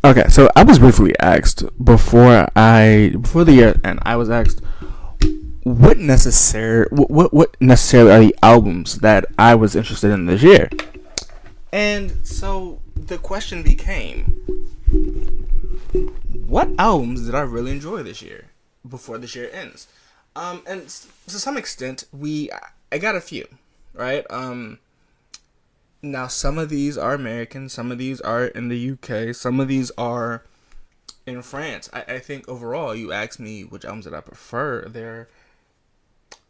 Okay, so I was briefly asked before the year, and I was asked what necessarily are the albums that I was interested in this year, and so the question became, what albums did I really enjoy this year before this year ends? And to some extent, I got a few, right? Now some of these are American, some of these are in the UK, some of these are in France. I think overall, you ask me which albums that I prefer,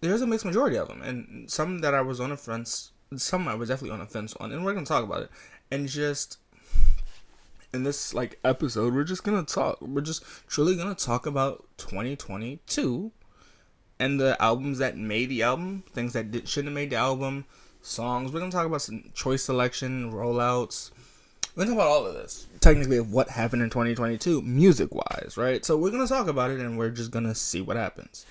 there's a mixed majority of them, and some that I was on the fence, some I was definitely on the fence on, and we're gonna talk about it. And just in this episode, we're just gonna talk. We're just truly gonna talk about 2022 and the albums that made the album, things that shouldn't have made the album, songs. We're gonna talk about some choice selection, rollouts. We're gonna talk about all of this, technically, of what happened in 2022, music wise, right? So we're gonna talk about it, and we're just gonna see what happens.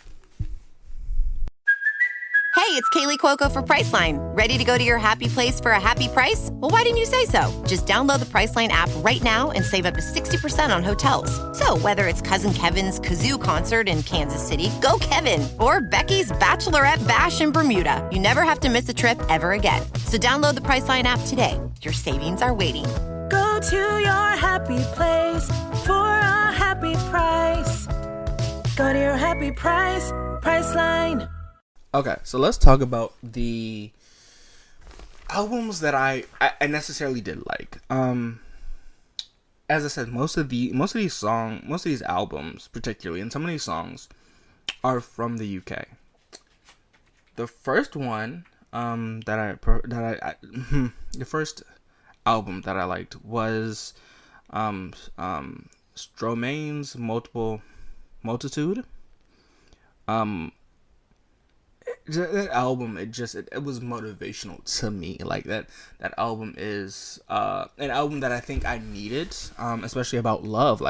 Hey, it's Kaylee Cuoco for Priceline. Ready to go to your happy place for a happy price? Well, why didn't you say so? Just download the Priceline app right now and save up to 60% on hotels. So whether it's Cousin Kevin's Kazoo Concert in Kansas City, go Kevin, or Becky's Bachelorette Bash in Bermuda, you never have to miss a trip ever again. So download the Priceline app today. Your savings are waiting. Go to your happy place for a happy price. Go to your happy price, Priceline. Okay, so let's talk about the albums that I necessarily did like. As I said, most of these albums, particularly, and some of these songs, are from the UK. The first one, the first album that I liked was Stromae's Multitude. That album, it was motivational to me. Like that album is an album that I think I needed, especially about love,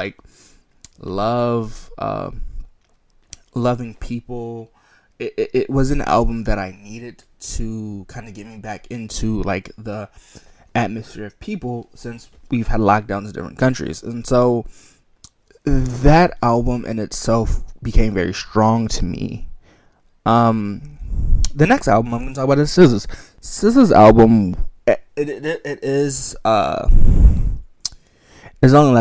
loving people. It was an album that I needed to kind of get me back into the atmosphere of people, since we've had lockdowns in different countries, and so that album in itself became very strong to me. The next album I'm going to talk about is SZA's. SZA's album, it is only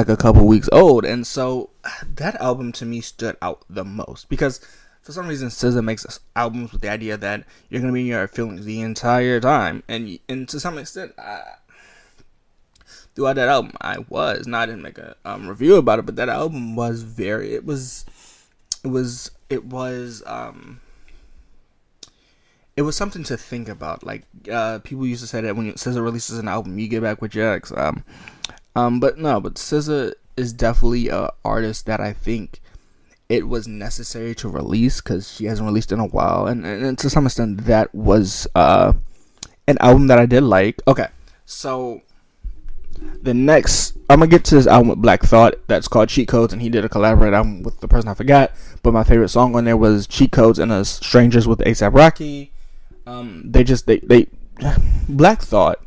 a couple weeks old, and so that album to me stood out the most, because for some reason SZA makes albums with the idea that you're going to be in your feelings the entire time, and to some extent, throughout that album, I didn't make a review about it, but that album was it was something to think about. People used to say that when SZA releases an album, you get back with your ex. But SZA is definitely an artist that I think it was necessary to release, because she hasn't released in a while, and to some extent that was an album that I did like. Okay, so the next, I'm gonna get to this album with Black Thought that's called Cheat Codes, and he did a collaborate album with the person I forgot, but my favorite song on there was Cheat Codes and Strangers with A$AP Rocky. Black Thought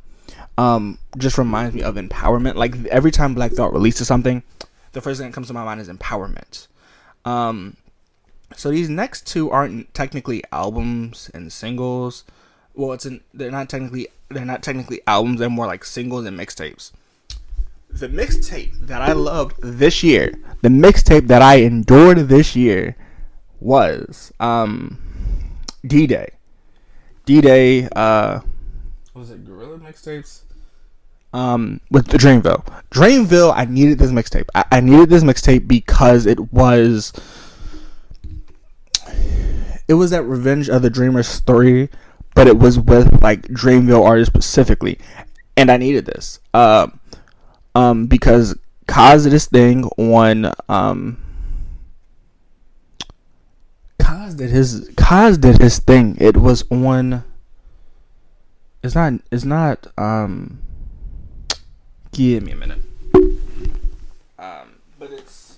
just reminds me of empowerment. Every time Black Thought releases something, the first thing that comes to my mind is empowerment. So these next two aren't technically albums and singles. Well, they're not technically albums. They're more like singles and mixtapes. The mixtape that I loved this year, the mixtape that I endured this year, was D-Day. D-Day, was it Gorilla Mixtapes? With the Dreamville. Dreamville, I needed this mixtape. I needed this mixtape because it was that Revenge of the Dreamers story, but it was with Dreamville artists specifically, and I needed this. Because Kaz did his thing on Kaz did his thing. It was on. It's not. Give me a minute. But it's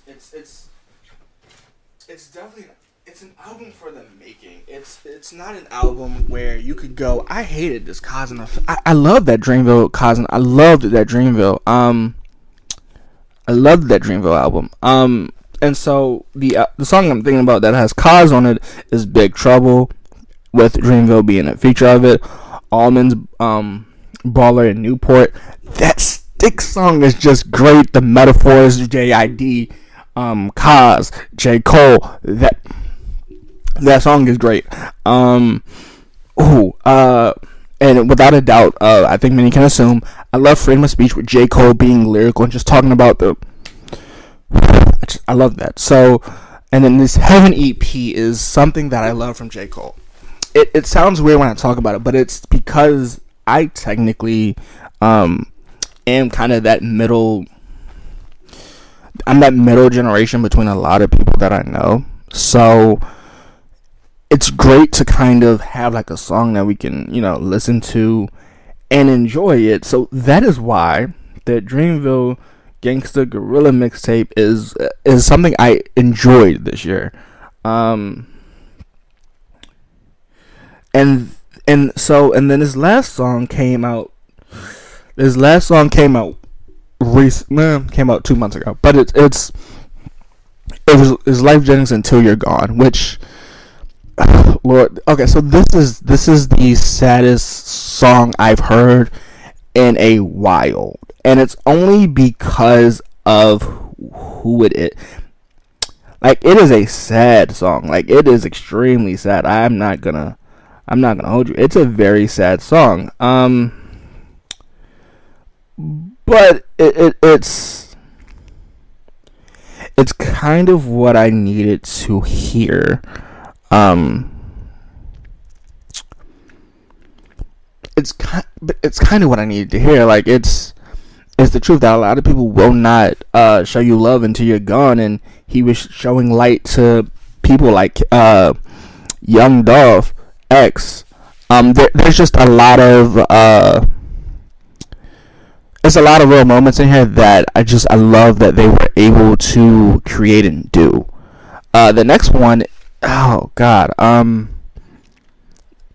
definitely, it's an album for the making. It's not an album where you could go, I hated this Kaz. I love that Dreamville Kaz. I loved that Dreamville. I loved that Dreamville album. And so the song I'm thinking about that has Cause on it is Big Trouble, with Dreamville being a feature of it. Almonds, Baller in Newport. That Stick song is just great. The metaphors, JID, Cause, J. Cole. That song is great. And without a doubt, I think many can assume, I love Freedom of Speech with J. Cole being lyrical and just talking about I love that. So, and then this Heaven EP is something that I love from J. Cole. It sounds weird when I talk about it, but it's because I technically am kind of that middle. I'm that middle generation between a lot of people that I know. So it's great to kind of have like a song that we can, listen to and enjoy it. So that is why the Dreamville Gangsta Gorilla mixtape is something I enjoyed this year. And then his last song came out. Came out 2 months ago, but it was Life Jennings Until You're Gone, which, Lord, okay, so this is the saddest song I've heard in a while, and it's only because of who it is. Like, it is a sad song. Like, it is extremely sad. I'm not gonna hold you. It's a very sad song. But it's kind of what I needed to hear. It's kind of what I needed to hear. Like, it's the truth that a lot of people will not show you love until you're gone, and he was showing light to people like Young Dolph, X. There's just a lot of there's a lot of real moments in here that I love that they were able to create and do. The next one, oh god, the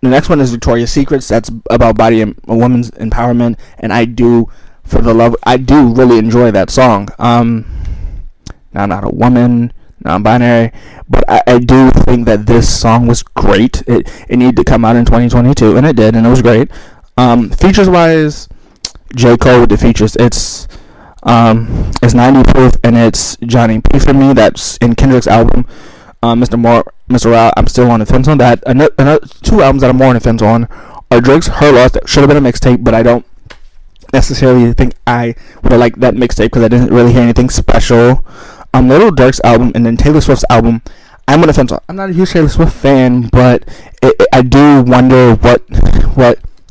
next one is Victoria's Secrets. That's about body and a woman's empowerment, and I do really enjoy that song. Now, I'm not a woman, non-binary, but I do think that this song was great. It needed to come out in 2022, and it did, and it was great. Features wise, J. Cole with the features. It's 90 Proof, and it's Johnny P for Me. That's in Kendrick's album. Mr. Raw, I'm still on the fence on that. Another two albums that I'm more on the fence on are Drake's Her Loss. That should have been a mixtape, but I don't necessarily think I would have liked that mixtape because I didn't really hear anything special. Little Durk's album, and then Taylor Swift's album, I'm on the fence on. I'm not a huge Taylor Swift fan, but I do wonder what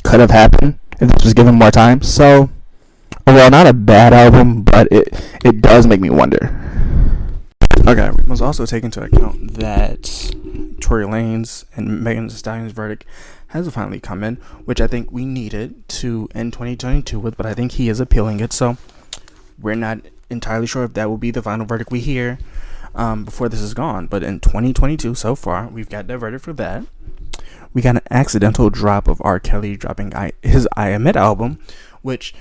could have happened if this was given more time. So, overall, not a bad album, but it does make me wonder. Okay, we must also take into account that Tory Lanez and Megan Thee Stallion's verdict has finally come in, which I think we needed to end 2022 with, but I think he is appealing it, so we're not entirely sure if that will be the final verdict we hear before this is gone. But in 2022 so far, we've got the verdict for that. We got an accidental drop of R. Kelly dropping his I Am It album, which,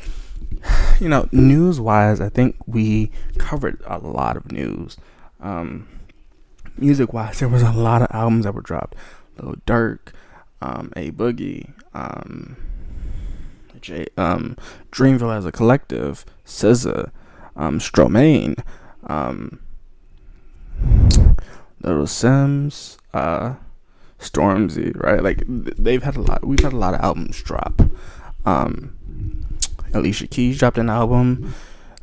news-wise, I think we covered a lot of news. Music-wise, there was a lot of albums that were dropped. Lil Durk, A Boogie, Dreamville as a Collective, SZA, Stromae, Little Sims, Stormzy, right? Like, we've had a lot of albums drop. Alicia Keys dropped an album.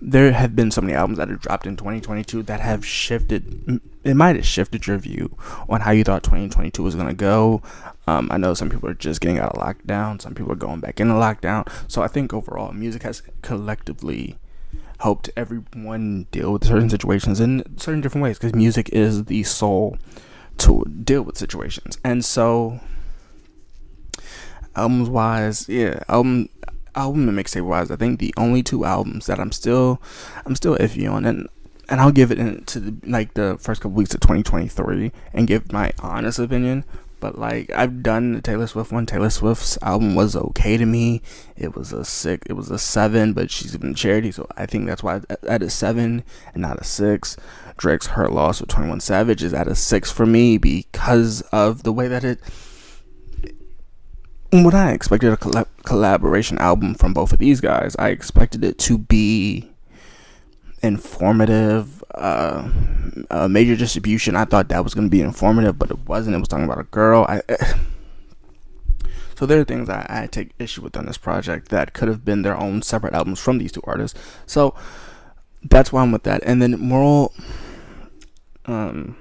There have been so many albums that have dropped in 2022 that have shifted. It might have shifted your view on how you thought 2022 was going to go. I know some people are just getting out of lockdown. Some people are going back into lockdown. So I think overall, music has collectively helped everyone deal with certain situations in certain different ways, because music is the soul to deal with situations. And so, albums wise, album and mixtape wise, I think the only two albums that I'm still iffy on, and I'll give it into the first couple weeks of 2023 and give my honest opinion. but like I've done the Taylor Swift one. Taylor Swift's album was okay to me. It was a 7, but she's been charity, so I think that's why it's at a 7 and not a 6. Drake's Hurt Loss with 21 Savage is at a 6 for me because of the way that when I expected a collaboration album from both of these guys, I expected it to be informative, major distribution. I thought that was going to be informative, but it wasn't. It was talking about a girl. So there are things I take issue with on this project that could have been their own separate albums from these two artists. So that's why I'm with that. And then Moral, Kendrick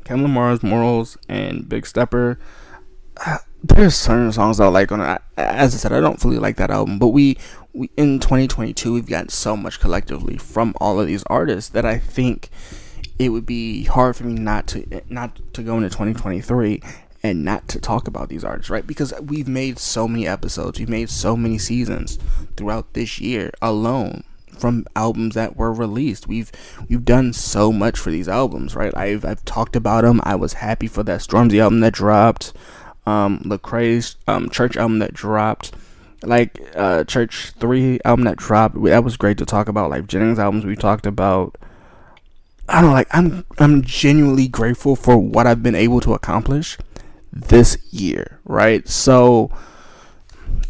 Lamar's Morals and Big Stepper. There's certain songs I like on it. As I said, I don't fully like that album, but we in 2022 we've gotten so much collectively from all of these artists that I think it would be hard for me not to go into 2023 and not to talk about these artists, right? Because we've made so many episodes, we've made so many seasons throughout this year alone from albums that were released. We've done so much for these albums, right? I've talked about them. I was happy for that Stormzy album that dropped. Lecrae's Church album that dropped, like Church 3 album that dropped. That was great to talk about. Like Jennings albums we talked about. I don't know, like I'm genuinely grateful for what I've been able to accomplish this year, right? So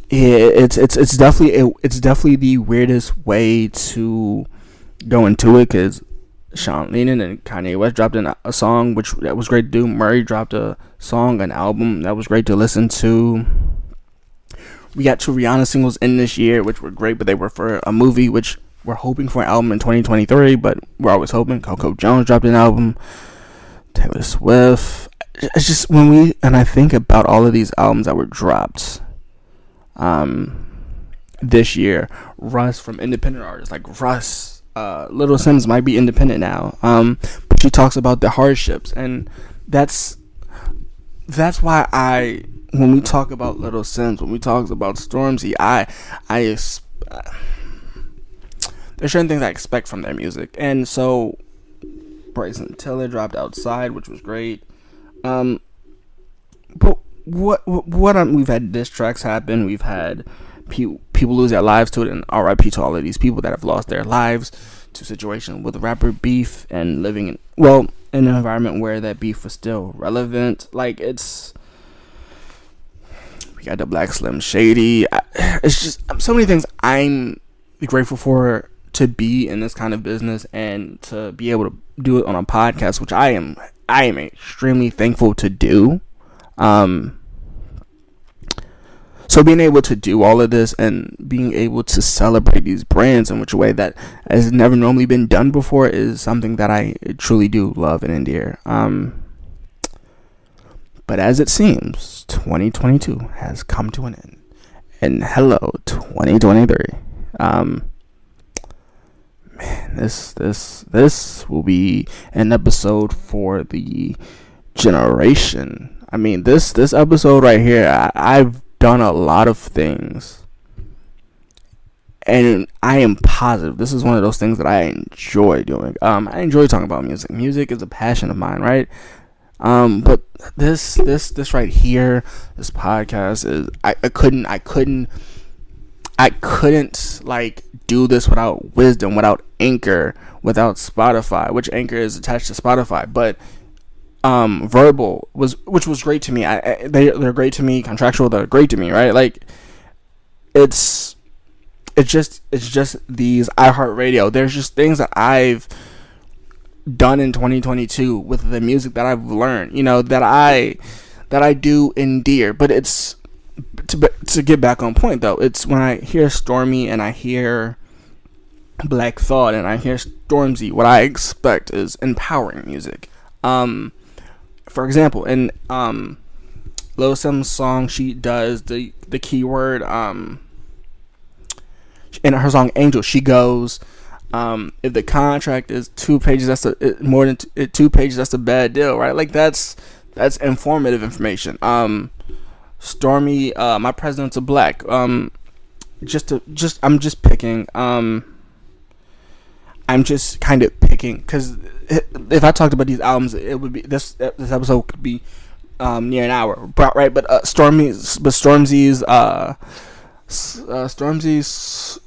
it's definitely the weirdest way to go into it, because Sean Lennon and Kanye West dropped a song, which that was great to do. Murray dropped a song, an album that was great to listen to. We got 2 Rihanna singles in this year, which were great, but they were for a movie, which we're hoping for an album in 2023, but we're always hoping. Coco Jones dropped an album. Taylor Swift. It's just I think about all of these albums that were dropped this year. Russ, from independent artists like Russ. Little Sims might be independent now, but she talks about the hardships, and that's why when we talk about Little Sims, when we talk about Stormzy, there's certain things I expect from their music, and so Bryson Tiller dropped Outside, which was great, but we've had diss tracks happen, we've had people lose their lives to it, and RIP to all of these people that have lost their lives to situations with rapper beef and living in an environment where that beef was still relevant. Like, we got the Black Slim Shady. It's just so many things I'm grateful for to be in this kind of business and to be able to do it on a podcast, which I am extremely thankful to do. So being able to do all of this and being able to celebrate these brands in which a way that has never normally been done before is something that I truly do love and endear. But as it seems, 2022 has come to an end. And hello, 2023. Man, this will be an episode for the generation. I mean, this episode right here, I've done a lot of things, and I am positive this is one of those things that I enjoy doing. I enjoy talking about music. Music is a passion of mine, right? But this right here, this podcast is I couldn't like do this without Wisdom, without Anchor, without Spotify, which Anchor is attached to Spotify, but Verbal which was great to me. They're great to me. Contractual, they're great to me, right? Like, it's just these iHeartRadio. There's just things that I've done in 2022 with the music that I've learned, that I do endear. But it's to get back on point though. It's when I hear Stormy and I hear Black Thought and I hear Stormzy, what I expect is empowering music. For example, in Lil Sim's song, she does the keyword in her song Angel. She goes, if the contract is 2 pages, that's more than 2 pages. That's a bad deal, right? Like, that's informative information. Stormy, My Presidents Are Black. I'm just picking. I'm just kind of picking because if I talked about these albums, it would be this episode could be near an hour, right? But Stormzy's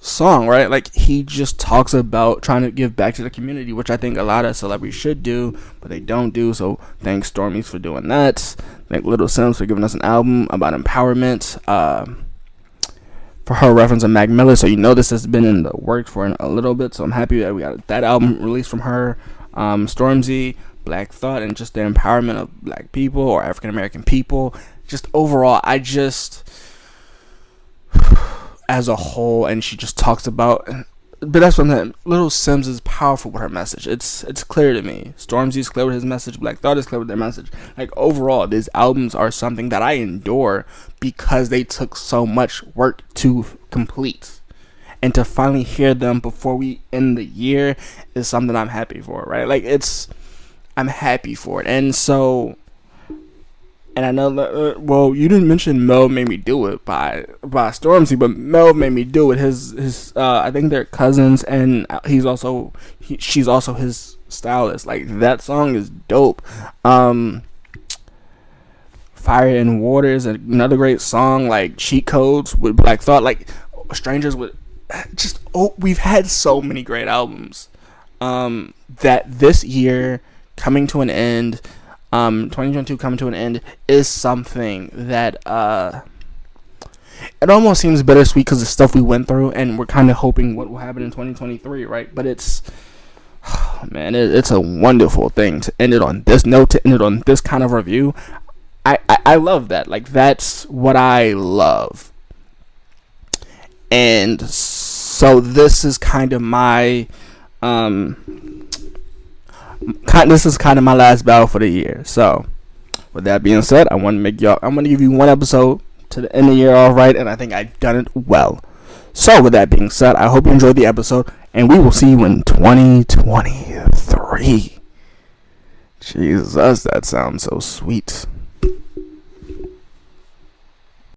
song, right? Like, he just talks about trying to give back to the community, which I think a lot of celebrities should do, but they don't do. So thanks Stormy for doing that. Thank Little Sims for giving us an album about empowerment. For her reference to Mac Miller, so this has been in the works for a little bit. So I'm happy that we got that album released from her. Stormzy, Black Thought, and just the empowerment of black people or African American people. Just overall, as a whole, and she just talks about, but that's what Little Sims is powerful with her message. It's clear to me. Stormzy's clear with his message. Black Thought is clear with their message. Like, overall, these albums are something that I endure because they took so much work to complete, and to finally hear them before we end the year is something I'm happy for, right? Like, I'm happy for it. And so, and I know, well, you didn't mention Mel Made Me Do It by Stormzy, but Mel Made Me Do It. His I think they're cousins, and she's also his stylist. Like, that song is dope. Fire and Water is another great song. Like, Cheat Codes with Black Thought. Like, Strangers with we've had so many great albums. That this year coming to an end. 2022 coming to an end is something that it almost seems bittersweet because of stuff we went through, and we're kind of hoping what will happen in 2023, right? But it's a wonderful thing to end it on this note, to end it on this kind of review. I love that. Like, that's what I love. And so this is kind of my this is kind of my last battle for the year. So, with that being said, I'm going to give you one episode to the end of the year, all right, and I think I've done it well. So, with that being said, I hope you enjoyed the episode, and we will see you in 2023. Jesus, that sounds so sweet.